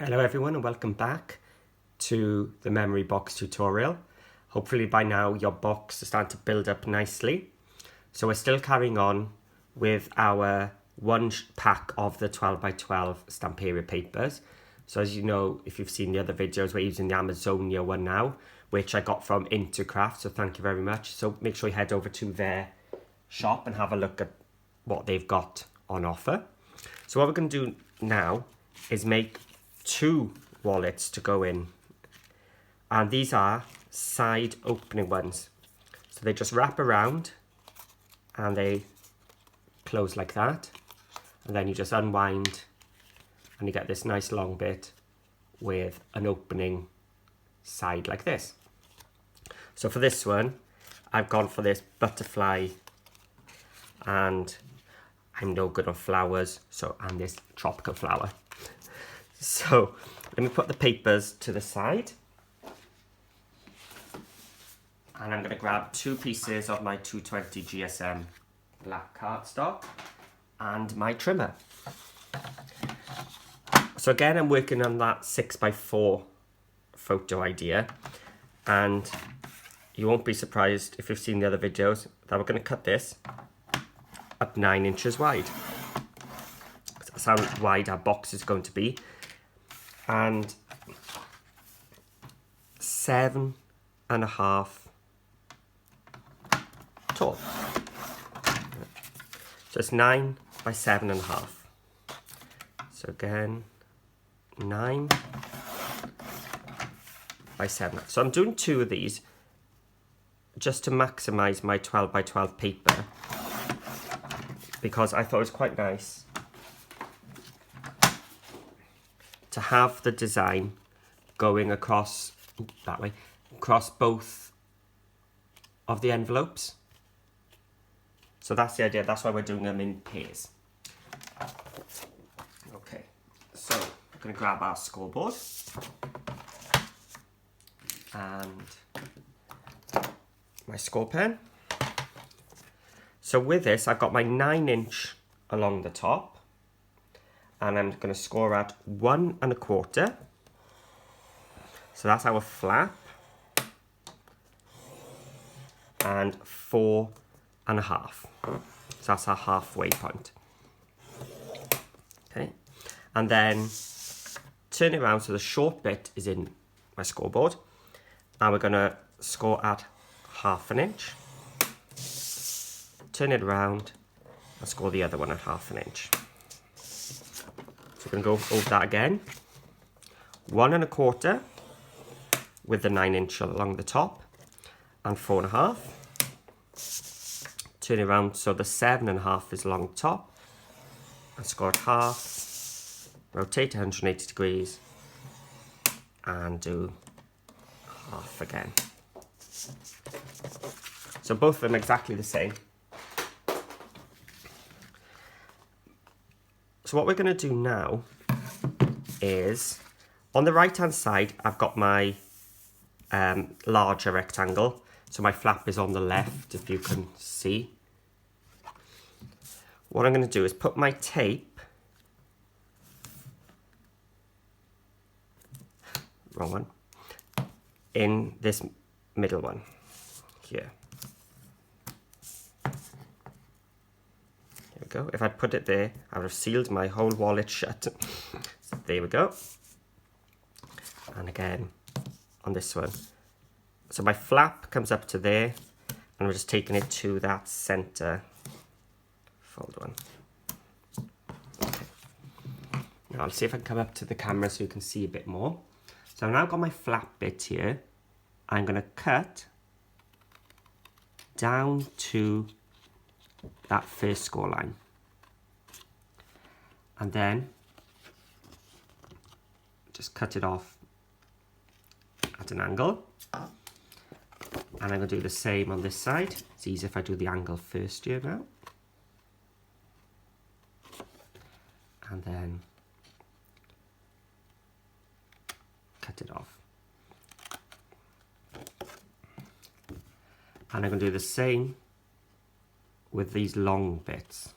Hello everyone and welcome back to the memory box tutorial. Hopefully by now your box is starting to build up nicely. So we're still carrying on with our one pack of the 12x12 Stamperia papers. So as you know, if you've seen the other videos, we're using the Amazonia one now, which I got from Intercraft, so thank you very much. So make sure you head over to their shop and have a look at what they've got on offer. So what we're going to do now is make two wallets to go in, and these are side opening ones, so they just wrap around and they close like that, and then you just unwind and you get this nice long bit with an opening side like this. So for this one I've gone for this butterfly, and I'm no good on flowers, so and this tropical flower. So let me put the papers to the side, and I'm going to grab two pieces of my 220 GSM black cardstock and my trimmer. So again, I'm working on that 6x4 photo idea, and you won't be surprised if you've seen the other videos that we're going to cut this up 9 inches wide. That's how wide our box is going to be, and 7.5 tall. So it's 9 by 7.5. So again, 9 by 7. So I'm doing two of these just to maximize my 12x12 paper, because I thought it was quite nice to have the design going across that way, across both of the envelopes. So that's the idea, that's why we're doing them in pairs. Okay, so I'm going to grab our scoreboard and my score pen. So with this, I've got my 9-inch along the top, and I'm going to score at 1 1/4. So that's our flap, and 4 1/2. So that's our halfway point. Okay, and then turn it around so the short bit is in my scoreboard, and we're going to score at 1/2 inch. Turn it around and score the other one at 1/2 inch. So we're going to go over that again. 1 1/4 with the 9-inch along the top, and 4 1/2. Turn it around so the 7.5 is along the top, and score at 1/2. Rotate 180 degrees and do 1/2 again. So both of them exactly the same. So what we're going to do now is, on the right hand side I've got my larger rectangle, so my flap is on the left, if you can see. What I'm going to do is put my tape, wrong one, in this middle one here. There we go. If I'd put it there, I would have sealed my whole wallet shut. So there we go. And again on this one. So my flap comes up to there, and we're just taking it to that center fold one. Okay. Now I'll see if I can come up to the camera so you can see a bit more. So I've now got my flap bit here. I'm going to cut down to that first score line, and then just cut it off at an angle, and I'm going to do the same on this side. It's easier if I do the angle first here now, and then cut it off. And I'm going to do the same with these long bits.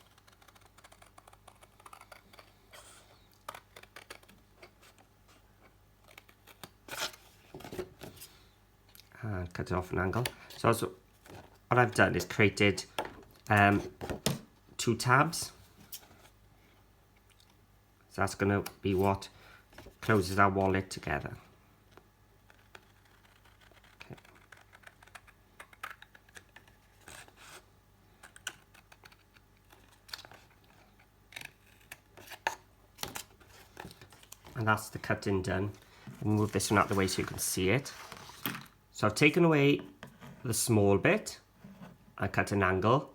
and cut it off an angle. So what I've done is created 2 tabs. So that's going to be what closes our wallet together. Okay. And that's the cutting done. I'll move this one out of the way so you can see it. So I've taken away the small bit, I cut an angle,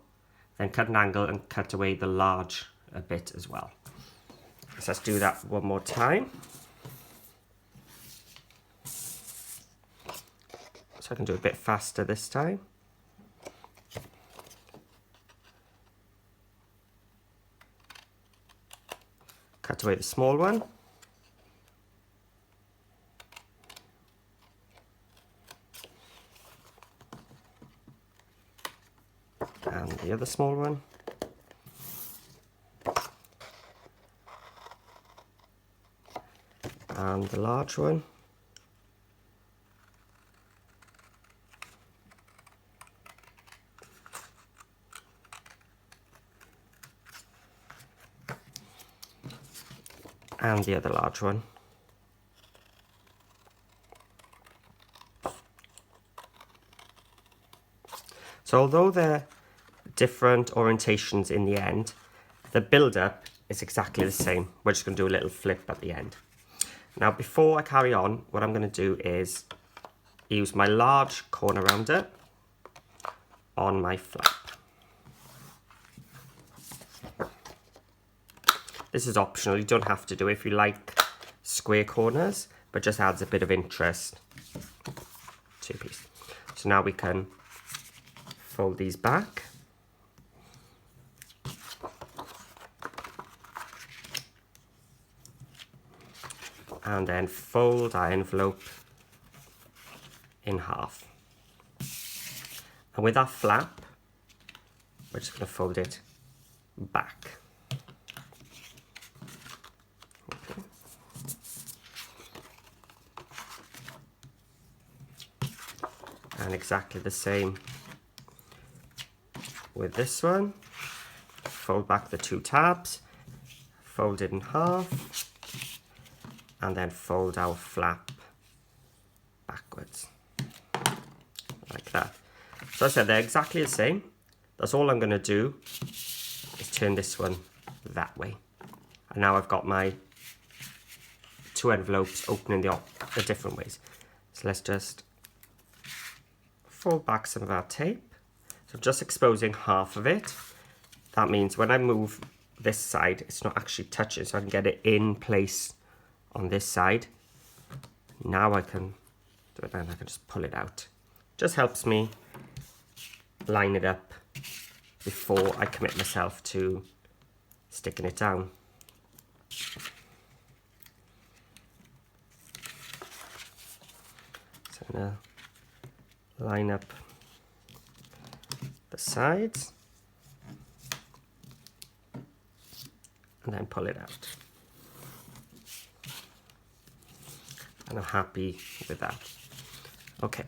then cut an angle and cut away the large bit as well. So let's do that one more time. So I can do it a bit faster this time. Cut away the small one. And the other small one. And the large one. And the other large one. So although they're different orientations in the end, the build-up is exactly the same. We're just going to do a little flip at the end. Now before I carry on, what I'm going to do is use my large corner rounder on my flap. This is optional, you don't have to do it if you like square corners, but just adds a bit of interest to your piece. So now we can fold these back. And then fold our envelope in half. And with our flap, we're just going to fold it back. Okay. And exactly the same with this one. Fold back the 2 tabs, fold it in half, and then fold our flap backwards, like that. So I said they're exactly the same. That's all I'm going to do is turn this one that way. And now I've got my 2 envelopes opening the different ways. So let's just fold back some of our tape. So just exposing half of it. That means when I move this side, it's not actually touching, so I can get it in place on this side. Now I can do it and I can just pull it out. Just helps me line it up before I commit myself to sticking it down. So I'm gonna line up the sides and then pull it out. And I'm happy with that. Okay,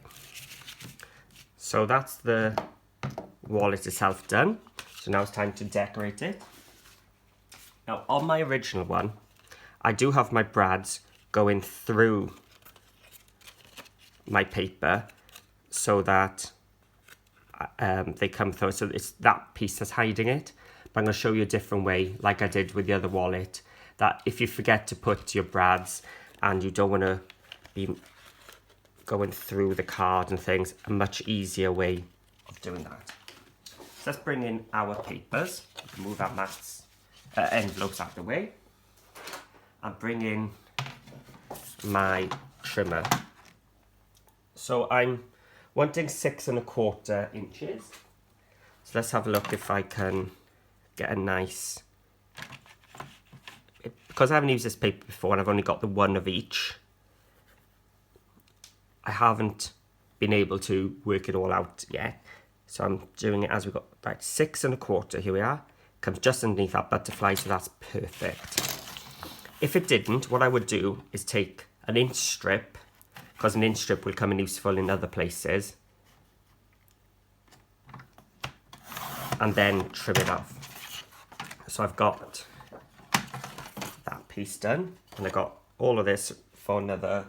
so that's the wallet itself done. So now it's time to decorate it. Now on my original one, I do have my brads going through my paper so that they come through. So it's that piece that's hiding it. But I'm going to show you a different way, like I did with the other wallet, that if you forget to put your brads and you don't want to be going through the card and things, a much easier way of doing that. So let's bring in our papers. We can move our mats, envelopes out of the way, and bring in my trimmer. So I'm wanting 6 1/4 inches. So let's have a look if I can get a nice, because I haven't used this paper before and I've only got the one of each, I haven't been able to work it all out yet. So I'm doing it as we got, right, 6 1/4, here we are. Comes just underneath that butterfly, so that's perfect. If it didn't, what I would do is take an inch strip, because an inch strip will come in useful in other places. And then trim it off. So I've got that piece done, and I got all of this for another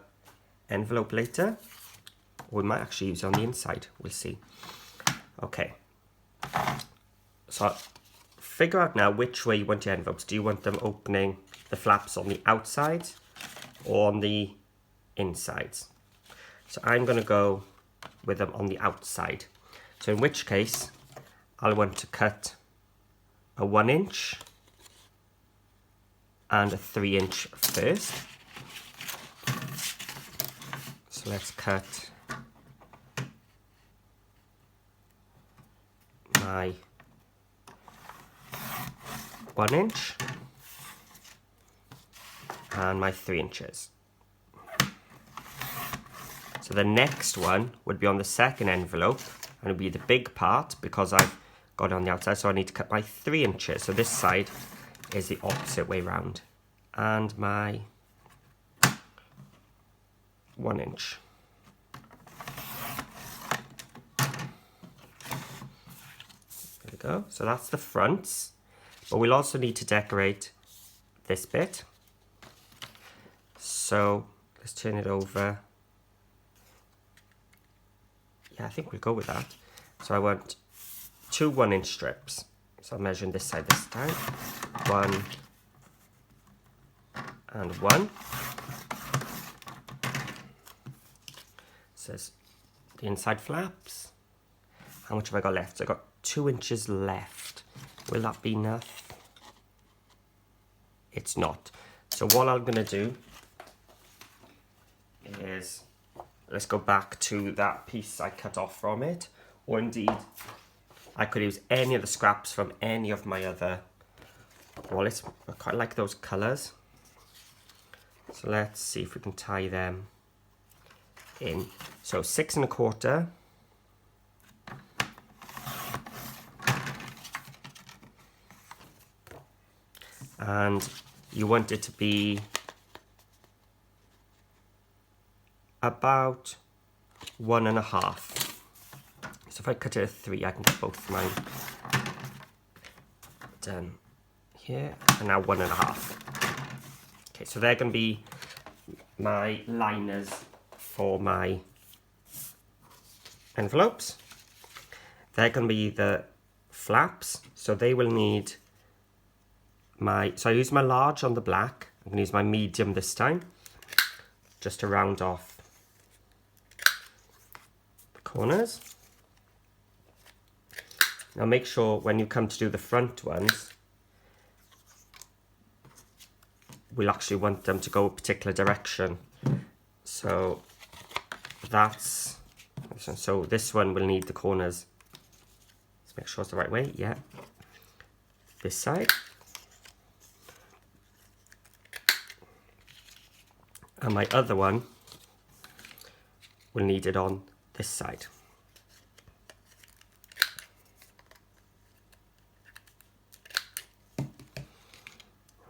envelope later. We might actually use it on the inside, we'll see. Okay, so figure out now which way you want your envelopes. Do you want them opening the flaps on the outside or on the insides? So I'm going to go with them on the outside. So in which case, I'll want to cut a 1 inch and a 3 inch first. So let's cut my 1 inch and my 3 inches. So the next one would be on the second envelope, and it'll be the big part because I've got it on the outside, so I need to cut my 3 inches. So this side is the opposite way round. And my 1 inch. There we go. So that's the fronts. But we'll also need to decorate this bit. So let's turn it over. Yeah, I think we'll go with that. So I want 2 1 inch strips. So I'm measuring this side this time. 1 and 1. Says the inside flaps. How much have I got left? So I've got 2 inches left. Will that be enough? It's not. So what I'm going to do is, let's go back to that piece I cut off from it. Or indeed, I could use any of the scraps from any of my other wallets. I quite like those colours. So let's see if we can tie them in. So 6 1/4. And you want it to be about 1 1/2. So if I cut it at 3, I can get both mine done here. And now 1 1/2. Okay, so they're going to be my liners for my envelopes. They're going to be the flaps, so they will need so I use my large on the black. I'm going to use my medium this time, just to round off the corners. Now make sure when you come to do the front ones, we'll actually want them to go a particular direction. So that's this one. So this one will need the corners. Let's make sure it's the right way. Yeah. This side. And my other one will need it on this side.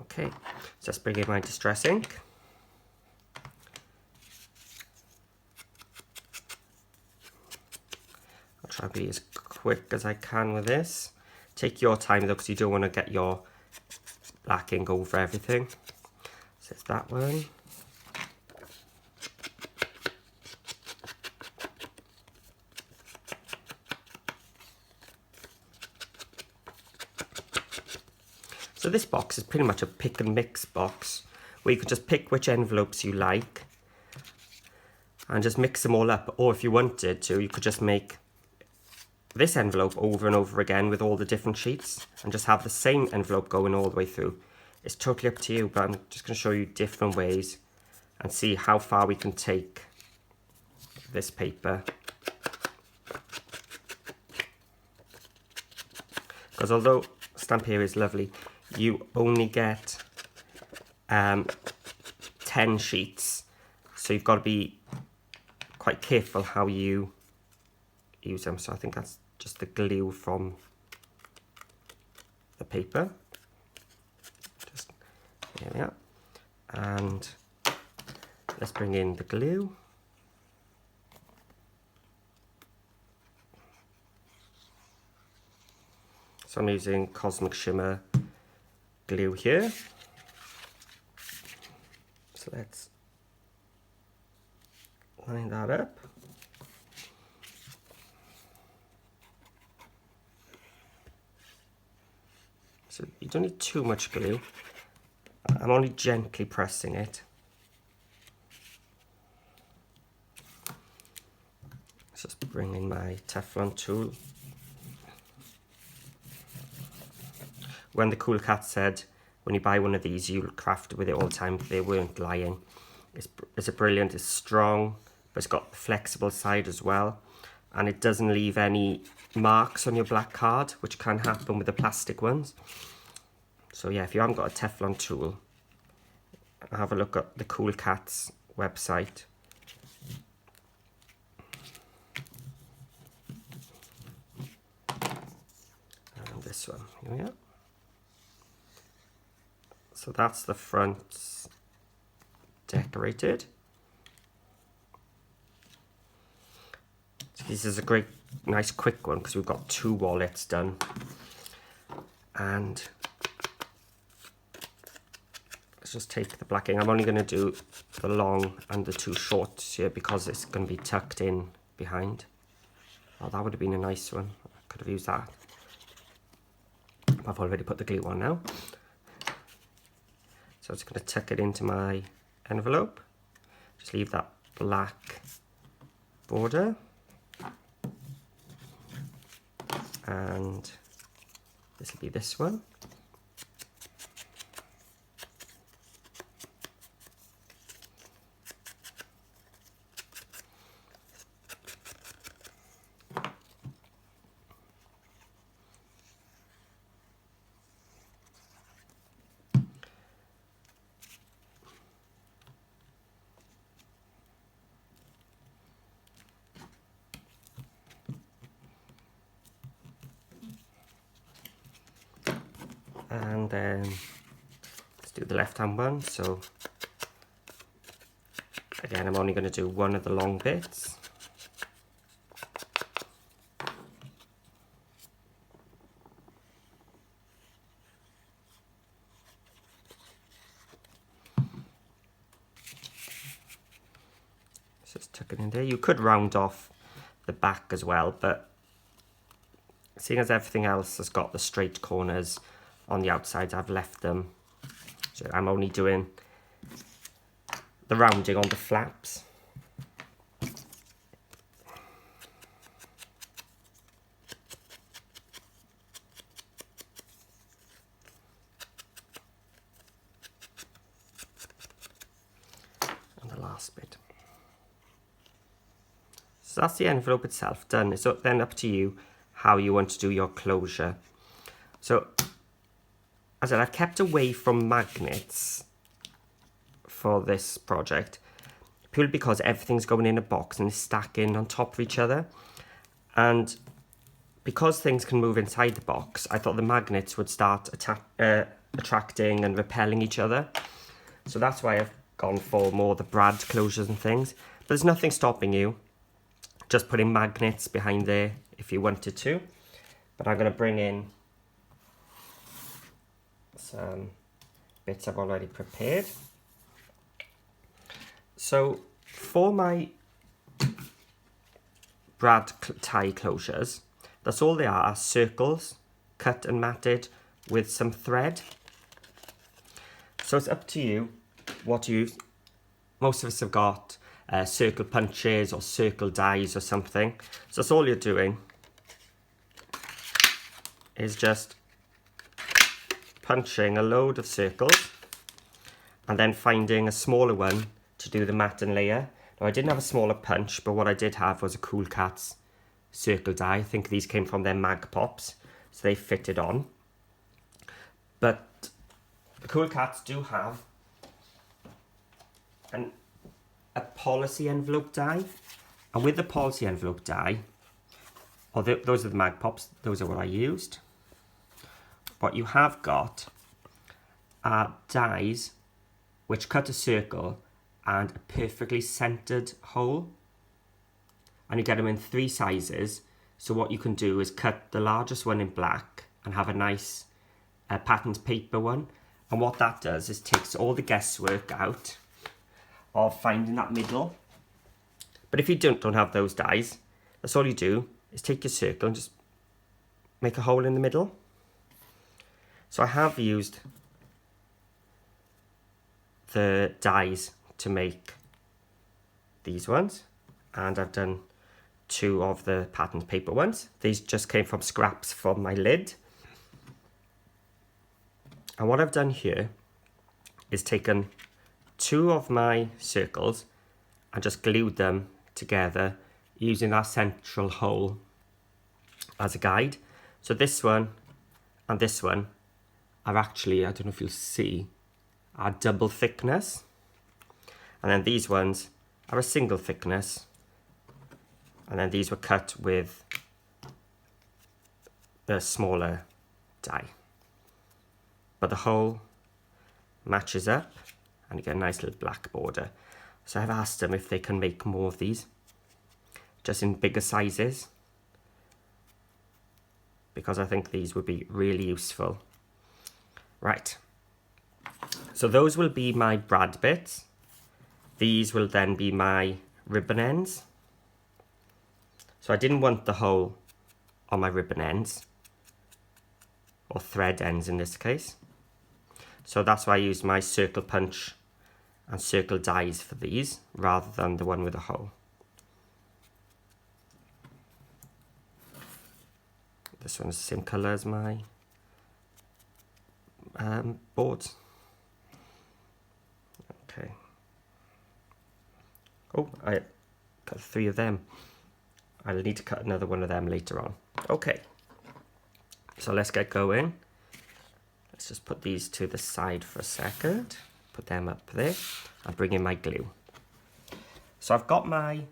Okay, so let's bring in my distress ink. I'll try to be as quick as I can with this. Take your time though, because you don't want to get your black ink over everything. So it's that one. So this box is pretty much a pick and mix box where you can just pick which envelopes you like and just mix them all up. Or if you wanted to, you could just make this envelope over and over again with all the different sheets and just have the same envelope going all the way through. It's totally up to you, but I'm just going to show you different ways and see how far we can take this paper. Because although Stamperia is lovely, you only get 10 sheets, so you've got to be quite careful how you use them. So I think that's just the glue from the paper. Just there we are. And let's bring in the glue. So I'm using Cosmic Shimmer glue here. So let's line that up. So you don't need too much glue. I'm only gently pressing it. Let's just bring in my Teflon tool. When the Cool Cat said, when you buy one of these, you'll craft with it all the time, they weren't lying. It's a brilliant, it's strong, but it's got the flexible side as well. And it doesn't leave any marks on your black card, which can happen with the plastic ones. So yeah, if you haven't got a Teflon tool, have a look at the Cool Cat's website. And this one, here we are. So that's the front decorated. So this is a great, nice quick one because we've got 2 wallets done. And let's just take the blacking. I'm only going to do the long and the 2 shorts here because it's going to be tucked in behind. Oh, that would have been a nice one. I could have used that. I've already put the glue on now. So I'm just going to tuck it into my envelope. Just leave that black border. And this will be this one. And then let's do the left hand one. So again, I'm only going to do one of the long bits. Just tuck it in there. You could round off the back as well, but seeing as everything else has got the straight corners on the outside, I've left them. So I'm only doing the rounding on the flaps. And the last bit. So that's the envelope itself done. It's then up to you how you want to do your closure. So as I said, I've kept away from magnets for this project purely because everything's going in a box and is stacking on top of each other. And because things can move inside the box, I thought the magnets would start attracting and repelling each other. So that's why I've gone for more the brad closures and things. But there's nothing stopping you just putting magnets behind there if you wanted to. But I'm going to bring in some bits I've already prepared. So for my brad tie closures, that's all they are circles cut and matted with some thread. So it's up to you what to use. Most of us have got circle punches or circle dies or something. So that's all you're doing is just punching a load of circles and then finding a smaller one to do the mat and layer. Now I didn't have a smaller punch, but what I did have was a Cool Cat's circle die. I think these came from their mag pops, so they fitted on. But the Cool Cats do have a policy envelope die, and with the policy envelope die, those are the mag pops, those are what I used. What you have got are dies which cut a circle and a perfectly centered hole, and you get them in 3 sizes. So what you can do is cut the largest one in black and have a nice patterned paper one. And what that does is takes all the guesswork out of finding that middle. But if you don't have those dies, that's all you do is take your circle and just make a hole in the middle. So I have used the dies to make these ones, and I've done 2 of the patterned paper ones. These just came from scraps from my lid. And what I've done here is taken 2 of my circles and just glued them together using that central hole as a guide. So this one and this one are actually, I don't know if you'll see, are double thickness. And then these ones are a single thickness. And then these were cut with the smaller die. But the hole matches up and you get a nice little black border. So I've asked them if they can make more of these, just in bigger sizes, because I think these would be really useful. Right, so those will be my brad bits. These will then be my ribbon ends. So I didn't want the hole on my ribbon ends, or thread ends in this case. So that's why I used my circle punch and circle dies for these, rather than the one with a hole. This one is the same colour as my boards. Okay. Oh, I cut 3 of them. I'll need to cut another one of them later on. Okay, so let's get going. Let's just put these to the side for a second. Put them up there and bring in my glue. So I've got my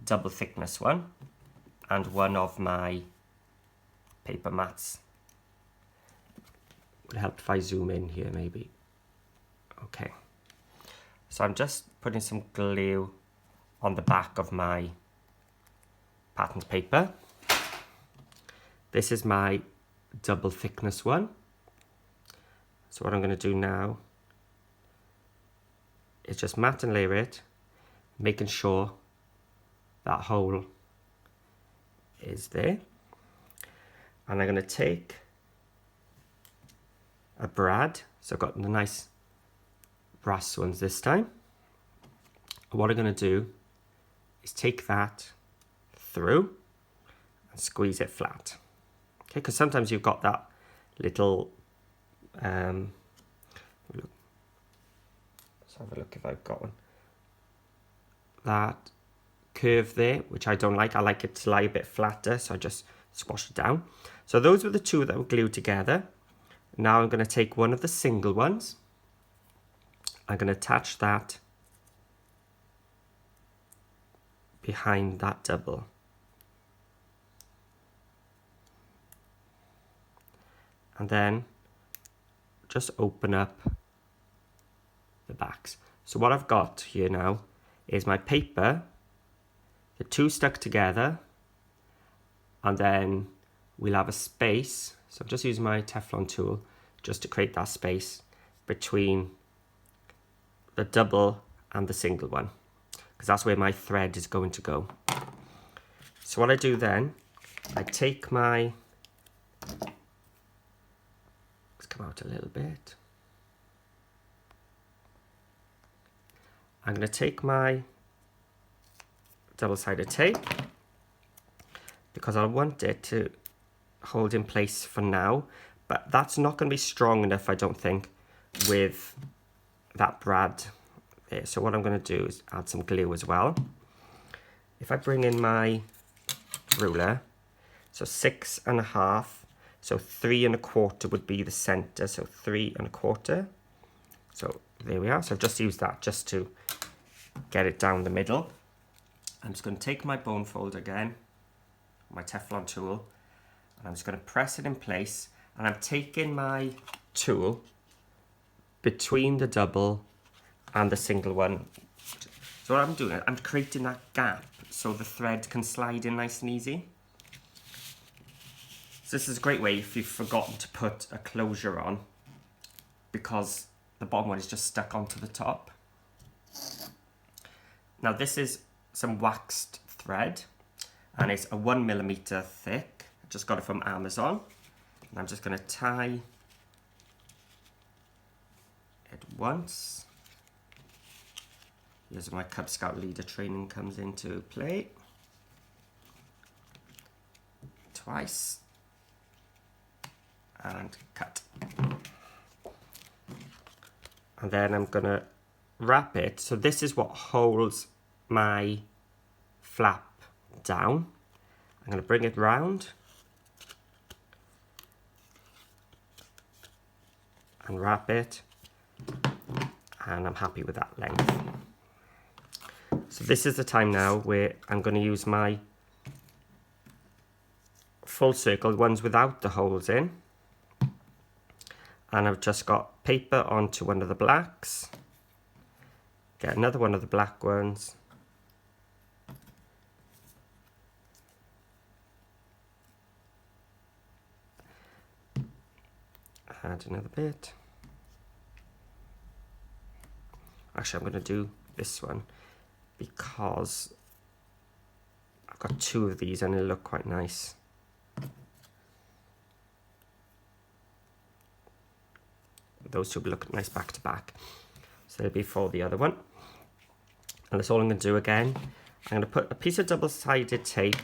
double thickness one and one of my paper mats. Would help if I zoom in here maybe. Okay, so I'm just putting some glue on the back of my patterned paper. This is my double thickness one. So what I'm going to do now is just mat and layer it, making sure that hole is there. And I'm going to take a brad, so I've got the nice brass ones this time. And what I'm going to do is take that through and squeeze it flat. Okay, because sometimes you've got that little let's have a look if I've got one. That curve there, which I don't like. I like it to lie a bit flatter, so I just squash it down. So those were the 2 that were glued together. Now I'm going to take one of the single ones. I'm going to attach that behind that double. And then just open up the backs. So what I've got here now is my paper, the 2 stuck together, and then we'll have a space. So I'm just using my Teflon tool just to create that space between the double and the single one, because that's where my thread is going to go. So what I do then, I take my, let's come out a little bit. I'm going to take my double-sided tape, because I want it to hold in place for now, but that's not going to be strong enough, I don't think, with that brad there. So what I'm going to do is add some glue as well. If I bring in my ruler, so 6.5, so 3 1/4 would be the center, so 3 1/4. So there we are. So I've just used that just to get it down the middle. I'm just going to take my bone fold again, my Teflon tool, and I'm just going to press it in place, and I'm taking my tool between the double and the single one. So what I'm doing, I'm creating that gap so the thread can slide in nice and easy. So this is a great way if you've forgotten to put a closure on, because the bottom one is just stuck onto the top. Now this is some waxed thread, and it's a 1mm thick. I just got it from Amazon. And I'm just going to tie it once. Here's where my Cub Scout leader training comes into play. Twice. And cut. And then I'm going to wrap it. So this is what holds my flap down. I'm going to bring it round and wrap it, and I'm happy with that length. So this is the time now where I'm going to use my full circle, ones without the holes in, and I've just got paper onto one of the blacks, get another one of the black ones, add another bit. Actually, I'm going to do this one because I've got two of these and they look quite nice. Those two look nice back to back. So they'll be for the other one. And that's all I'm going to do again. I'm going to put a piece of double-sided tape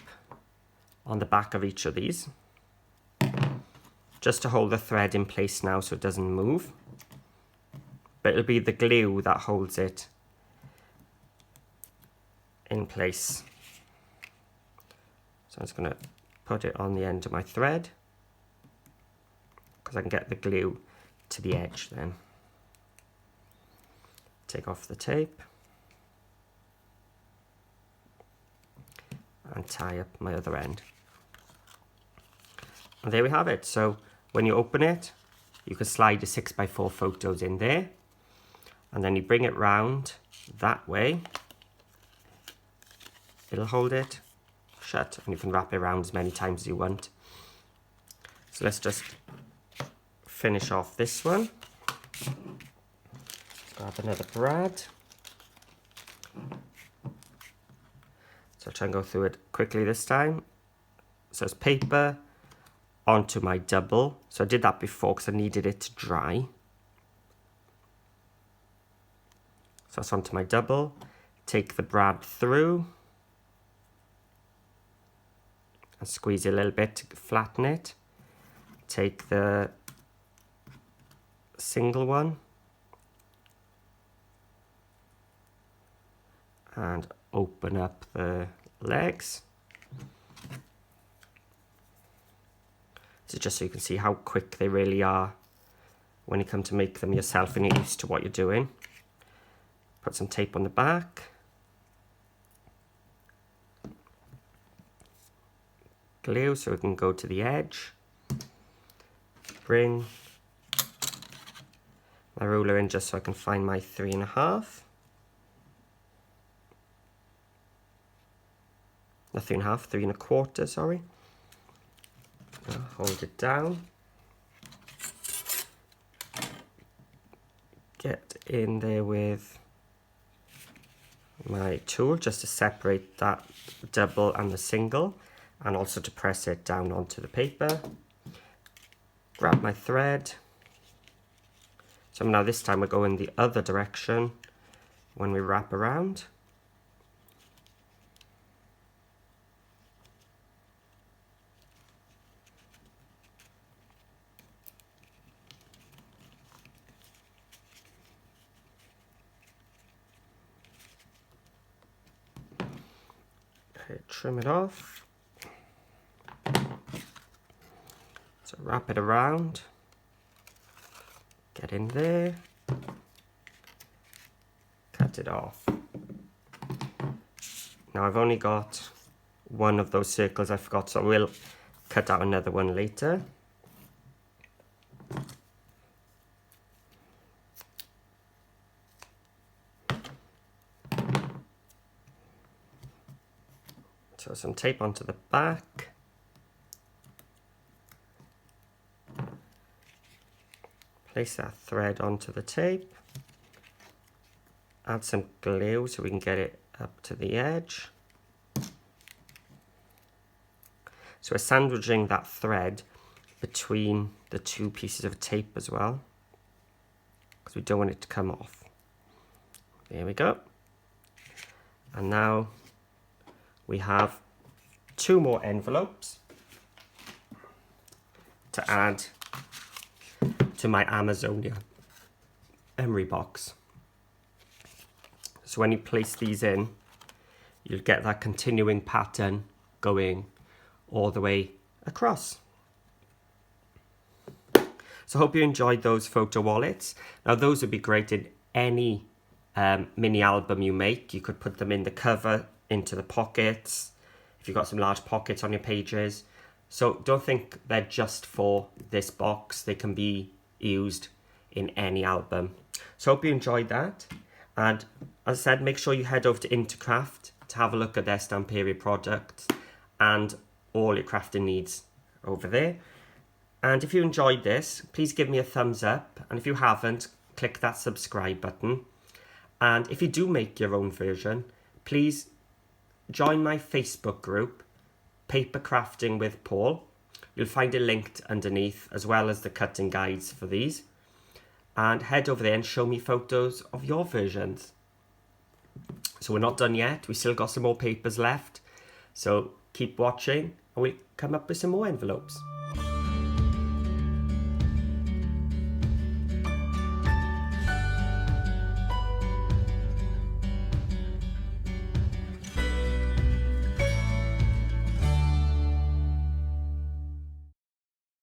on the back of each of these, just to hold the thread in place now so it doesn't move. But it'll be the glue that holds it in place. So I'm just going to put it on the end of my thread, because I can get the glue to the edge then. Take off the tape and tie up my other end. And there we have it. So when you open it, you can slide the 6x4 photos in there, and then you bring it round that way. It'll hold it shut, and you can wrap it around as many times as you want. So let's just finish off this one. Grab another brad. So I'll try and go through it quickly this time. So it's paper onto my double. So I did that before because I needed it to dry. So it's onto my double. Take the brad through and squeeze it a little bit to flatten it. Take the single one and open up the legs. So just so you can see how quick they really are when you come to make them yourself and you're used to what you're doing. Put some tape on the back. Glue so we can go to the edge. Bring my ruler in just so I can find my 3.5. Not 3.5, 3.25, sorry. Now hold it down. Get in there with my tool just to separate that double and the single, and also to press it down onto the paper. Grab my thread. So now this time we're going the other direction when we wrap around. Okay, trim it off. So wrap it around. Get in there, cut it off. Now I've only got one of those circles I forgot, so I will cut out another one later. So some tape onto the back. place that thread onto the tape, add some glue so we can get it up to the edge. So we're sandwiching that thread between the two pieces of tape as well, because we don't want it to come off. There we go. And now we have 2 more envelopes to add to my Amazonia emery box. So when you place these in, you'll get that continuing pattern going all the way across. So I hope you enjoyed those photo wallets. Now those would be great in any mini album you make. You could put them in the cover, into the pockets, if you've got some large pockets on your pages. So don't think they're just for this box. They can be used in any album. So hope you enjoyed that. And as I said, make sure you head over to Intercraft to have a look at their Stamperia products and all your crafting needs over there. And if you enjoyed this, please give me a thumbs up. And if you haven't, click that subscribe button. And if you do make your own version, please join my Facebook group, Paper Crafting with Paul. You'll find it linked underneath, as well as the cutting guides for these. And head over there and show me photos of your versions. So we're not done yet. We still got some more papers left. So keep watching and we'll come up with some more envelopes.